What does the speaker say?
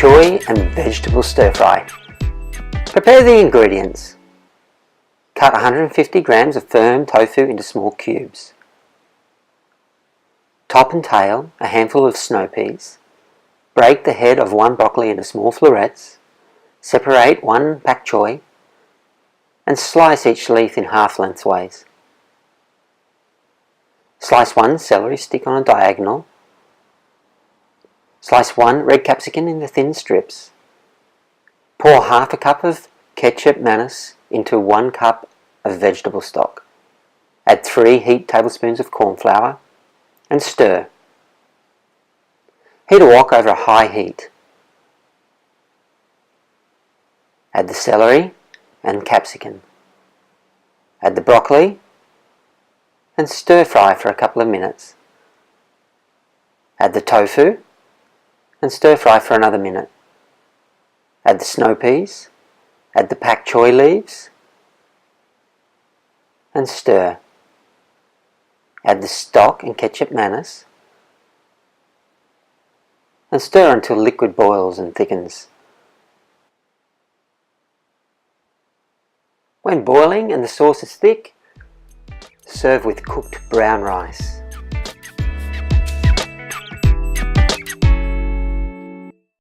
choy and vegetable stir fry. Prepare the ingredients. Cut 150 grams of firm tofu into small cubes. Top and tail a handful of snow peas. Break the head of one broccoli into small florets. Separate one pak choy and slice each leaf in half lengthways. Slice one celery stick on a diagonal. Slice one red capsicum into thin strips. Pour half a cup of ketchup manus into 1 cup of vegetable stock. Add 3 heaped tablespoons of cornflour and stir. Heat a wok over a high heat. Add the celery and capsicum. Add the broccoli and stir fry for a couple of minutes. Add the tofu and stir fry for another minute. Add the snow peas, add the pak choy leaves and stir. Add the stock and ketchup manus and stir until liquid boils and thickens. When boiling and the sauce is thick, serve with cooked brown rice.